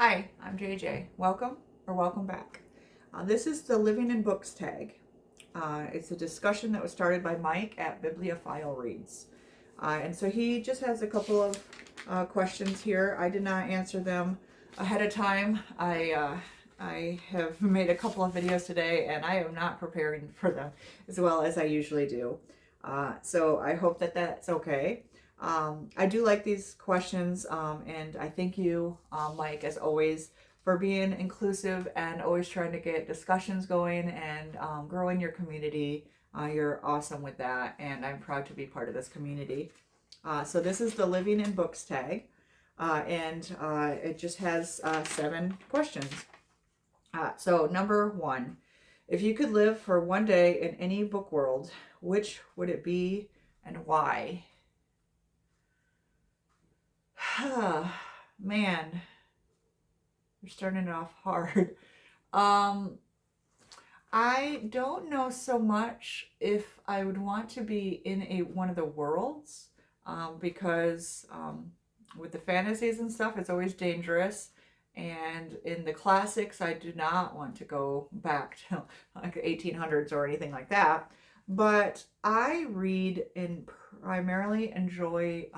Hi, I'm JJ. Welcome back. This is the Living in Books tag. It's a discussion that was started by Mike at Bibliophile Reads. And so he just has a couple of questions here. I did not answer them ahead of time. I have made a couple of videos today and I am not preparing for them as well as I usually do. So I hope that that's okay. I do like these questions, and I thank you, Mike, as always, for being inclusive and always trying to get discussions going and growing your community. You're awesome with that, and I'm proud to be part of this community. So this is the Living in Books tag, and it just has 7 questions. So number 1, if you could live for one day in any book world, which would it be and why? Man, you're starting it off hard. Um, I don't know so much if I would want to be in one of the worlds, because with the fantasies and stuff, it's always dangerous. And in the classics, I do not want to go back to like 1800s or anything like that. But I read and primarily enjoy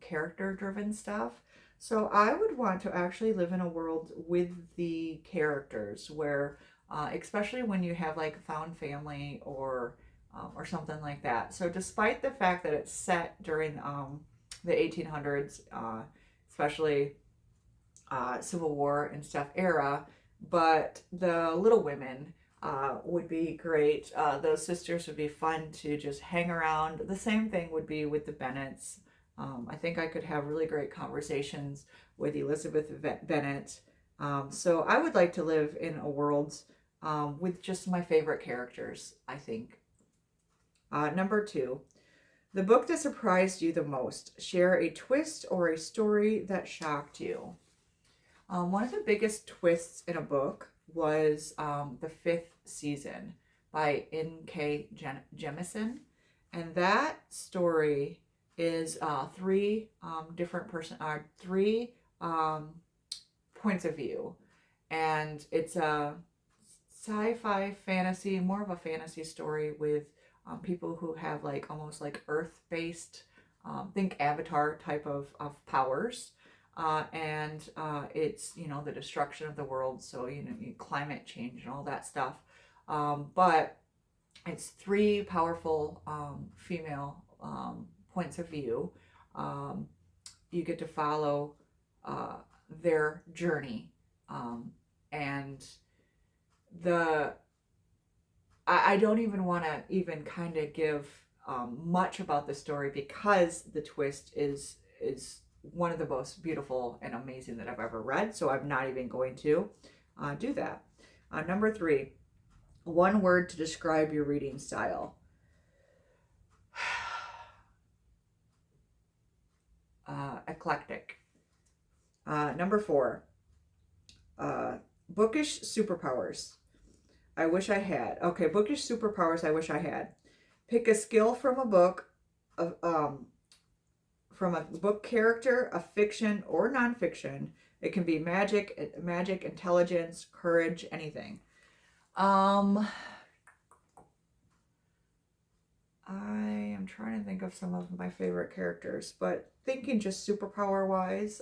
character-driven stuff. So I would want to actually live in a world with the characters where, especially when you have like found family or something like that. So despite the fact that it's set during the 1800s, especially Civil War and stuff era, but the Little Women would be great. Those sisters would be fun to just hang around. The same thing would be with the Bennets. I think I could have really great conversations with Elizabeth Bennet. So I would like to live in a world with just my favorite characters, I think. Number 2, the book that surprised you the most. Share a twist or a story that shocked you. One of the biggest twists in a book was the 5th season by N.K. Jemisin. And that story is three points of view. And it's a sci-fi fantasy, more of a fantasy story with people who have like almost like earth-based, think Avatar type of powers. And it's, the destruction of the world. So, climate change and all that stuff. But it's 3 powerful female points of view. You get to follow their journey. And I don't even want to even kind of give much about the story because the twist is one of the most beautiful and amazing that I've ever read. So I'm not even going to do that. Number 3, one word to describe your reading style. Eclectic. Number 4, bookish superpowers. I wish I had. Okay, bookish superpowers I wish I had. Pick a skill from a book of from a book character, a fiction or nonfiction. It can be magic, intelligence, courage, anything. I am trying to think of some of my favorite characters, but thinking just superpower wise,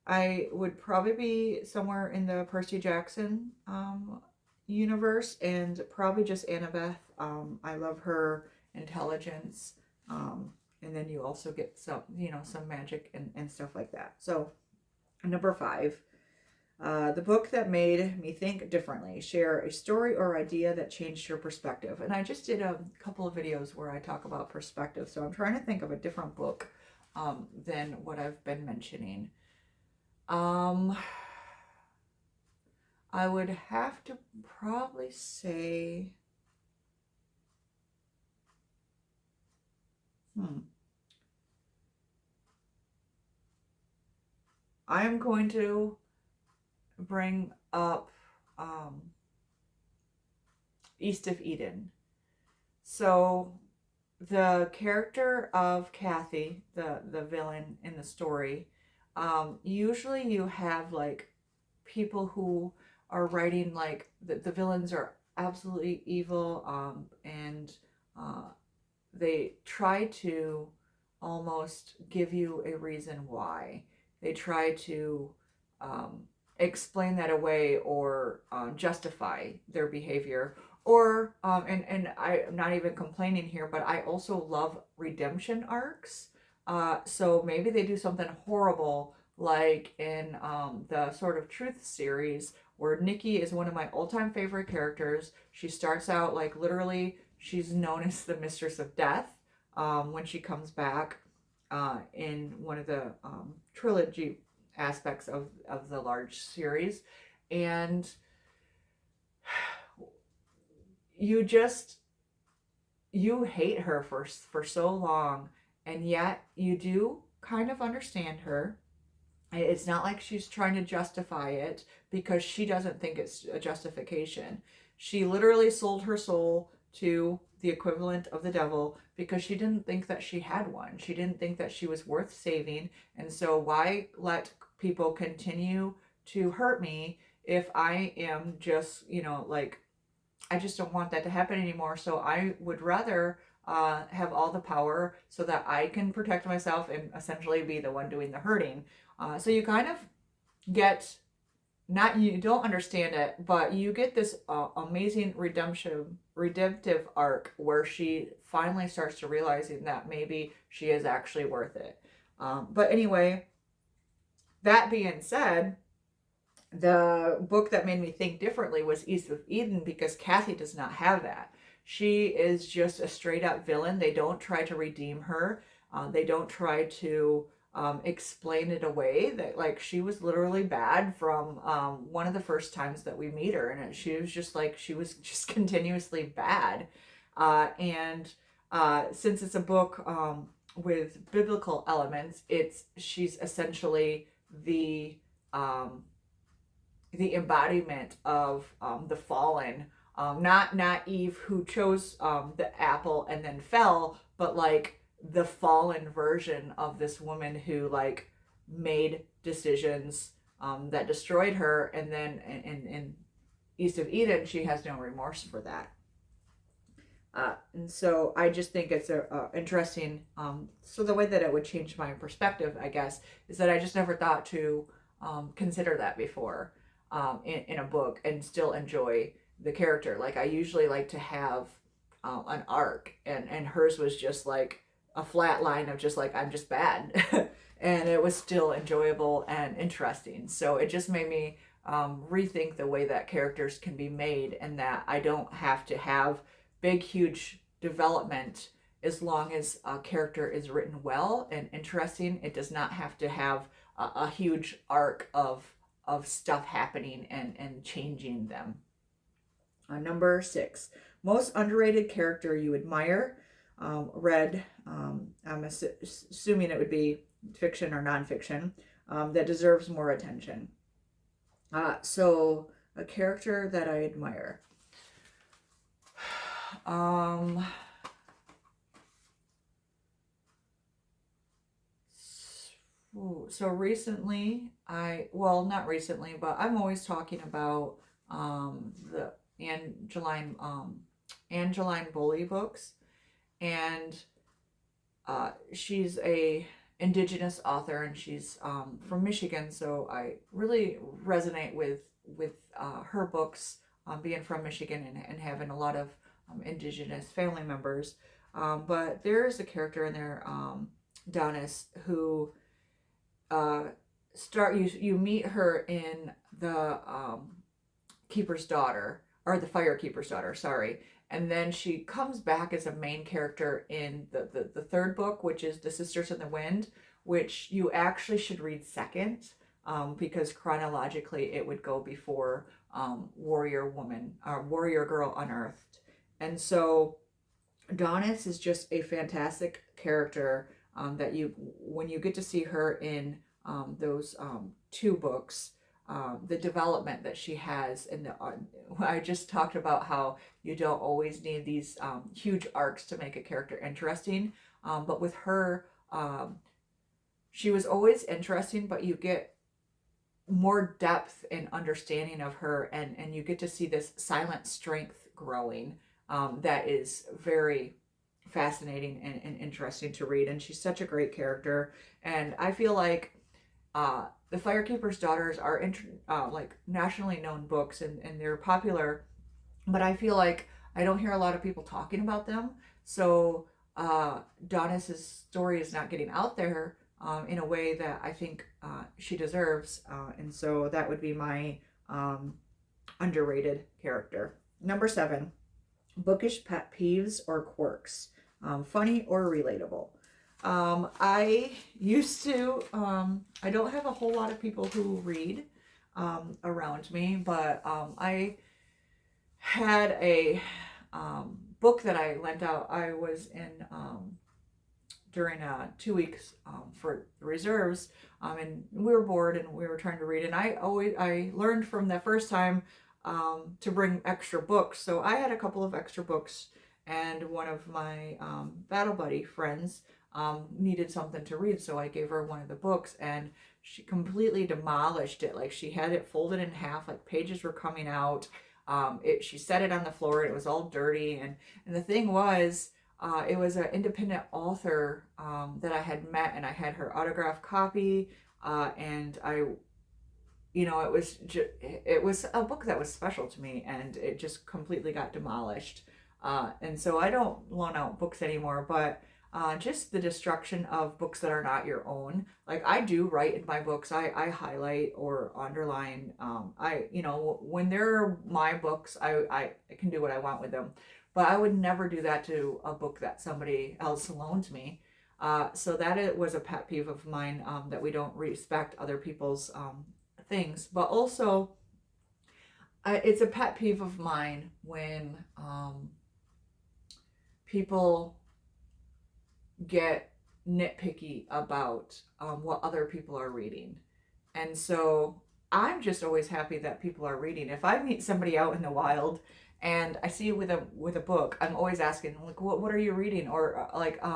I would probably be somewhere in the Percy Jackson universe, and probably just Annabeth. I love her intelligence. And then you also get some magic and stuff like that. So number 5, the book that made me think differently. Share a story or idea that changed your perspective. And I just did a couple of videos where I talk about perspective. So I'm trying to think of a different book than what I've been mentioning. I would have to probably say, I am going to bring up East of Eden. So the character of Kathy, the villain in the story, Usually you have like people who are writing like the villains are absolutely evil, and uh, they try to almost give you a reason why. They try to um, explain that away or justify their behavior. Or, and I'm not even complaining here, but I also love redemption arcs. So maybe they do something horrible, like in the Sort of Truth series, where Nikki is one of my all-time favorite characters. She starts out like literally she's known as the Mistress of Death when she comes back in one of the trilogy aspects of the large series. And you just, you hate her for so long, and yet you do kind of understand her. It's not like she's trying to justify it, because she doesn't think it's a justification. She literally sold her soul to the equivalent of the devil because she didn't think that she had one. She didn't think that she was worth saving. And so, why let people continue to hurt me if I am just, like, I just don't want that to happen anymore. So I would rather have all the power so that I can protect myself and essentially be the one doing the hurting. So you kind of get, not, you don't understand it, but you get this amazing redemptive arc where she finally starts to realizing that maybe she is actually worth it. But anyway, that being said, the book that made me think differently was East of Eden, because Kathy does not have that. She is just a straight up villain. They don't try to redeem her. They don't try to explain it away. That, like, she was literally bad from one of the first times that we meet her, and she was just like, she was just continuously bad. And since it's a book with biblical elements, she's essentially um, the embodiment of the fallen, not Eve, who chose the apple and then fell, but like the fallen version of this woman who like made decisions that destroyed her, and then in East of Eden she has no remorse for that. And so I just think it's a interesting. So the way that it would change my perspective, I guess, is that I just never thought to consider that before in a book and still enjoy the character. Like, I usually like to have an arc, and hers was just like a flat line of just like, I'm just bad. And it was still enjoyable and interesting. So it just made me rethink the way that characters can be made, and that I don't have to have big, huge development. As long as a character is written well and interesting, it does not have to have a huge arc of stuff happening and changing them. Number 6, most underrated character you admire. Read, I'm assuming it would be fiction or nonfiction, that deserves more attention. So a character that I admire. So recently, not recently, but I'm always talking about the Angeline Bully books, and she's a indigenous author, and she's from Michigan, so I really resonate with her books, being from Michigan and having a lot of indigenous family members. But there is a character in there, Donis, who you meet her in the keeper's daughter, or the firekeeper's daughter, sorry, and then she comes back as a main character in the third book, which is The Sisters in the Wind, which you actually should read second, because chronologically it would go before Warrior Woman, Warrior Girl Unearthed. And so Donis is just a fantastic character, that you, when you get to see her in those two books, the development that she has, and I just talked about how you don't always need these huge arcs to make a character interesting, but with her, she was always interesting, but you get more depth and understanding of her, and you get to see this silent strength growing, that is very fascinating and interesting to read. And she's such a great character. And I feel like the Firekeeper's Daughters are like nationally known books, and they're popular, but I feel like I don't hear a lot of people talking about them. So Donna's story is not getting out there in a way that I think she deserves. And so that would be my underrated character. Number 7, bookish pet peeves or quirks, funny or relatable. I used to, I don't have a whole lot of people who read around me, but I had a book that I lent out. I was in during 2 weeks for reserves, and we were bored and we were trying to read. And I learned from that first time to bring extra books. So I had a couple of extra books, and one of my battle buddy friends needed something to read, so I gave her one of the books, and she completely demolished it. Like, she had it folded in half, like pages were coming out. She set it on the floor, and it was all dirty. And the thing was, it was an independent author that I had met, and I had her autographed copy, and it was a book that was special to me, and it just completely got demolished. And so I don't loan out books anymore, but just the destruction of books that are not your own. Like, I do write in my books. I highlight or underline. When they're my books, I can do what I want with them. But I would never do that to a book that somebody else loaned me. So that it was a pet peeve of mine, that we don't respect other people's things. But also, it's a pet peeve of mine when people get nitpicky about what other people are reading. And so I'm just always happy that people are reading. If I meet somebody out in the wild and I see you with a book, I'm always asking, like, what are you reading? Or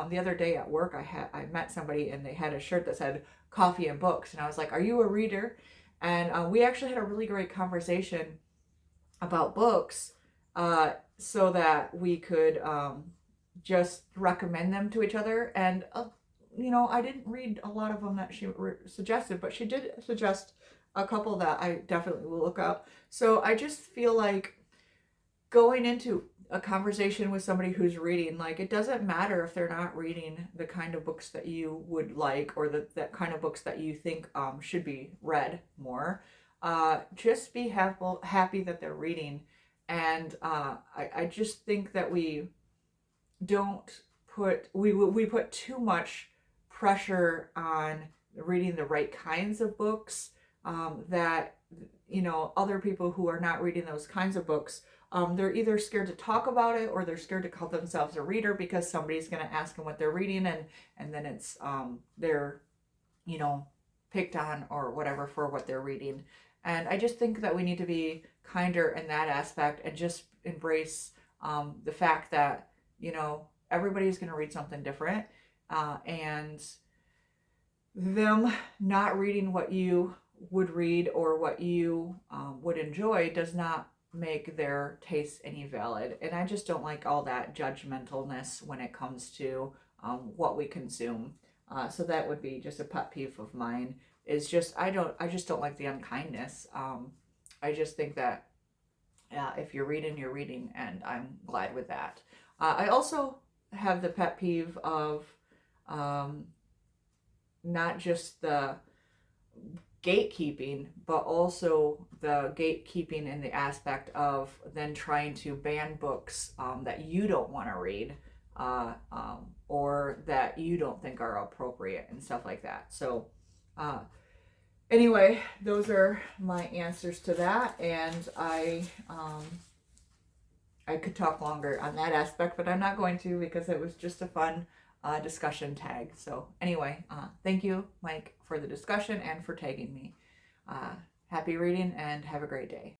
the other day at work, I met somebody and they had a shirt that said coffee and books, and I was like, are you a reader? And we actually had a really great conversation about books, so that we could just recommend them to each other. And I didn't read a lot of them that she suggested, but she did suggest a couple that I definitely will look up. So I just feel like going into a conversation with somebody who's reading, like, it doesn't matter if they're not reading the kind of books that you would like, or that kind of books that you think should be read more. Just be happy that they're reading. And I just think that we don't we put too much pressure on reading the right kinds of books, that other people who are not reading those kinds of books, they're either scared to talk about it, or they're scared to call themselves a reader because somebody's going to ask them what they're reading, and then it's they're picked on or whatever for what they're reading. And I just think that we need to be kinder in that aspect, and just embrace the fact that everybody's going to read something different, and them not reading what you would read or what you would enjoy does not make their tastes any valid. And I just don't like all that judgmentalness when it comes to what we consume. So that would be just a pet peeve of mine. Is just I just don't like the unkindness. I just think that if you're reading, and I'm glad with that. I also have the pet peeve of not just the gatekeeping, but also the gatekeeping in the aspect of then trying to ban books that you don't want to read, or that you don't think are appropriate and stuff like that. So anyway, those are my answers to that, and I could talk longer on that aspect, but I'm not going to, because it was just a fun discussion tag. So anyway, thank you, Mike, for the discussion and for tagging me. Happy reading, and have a great day.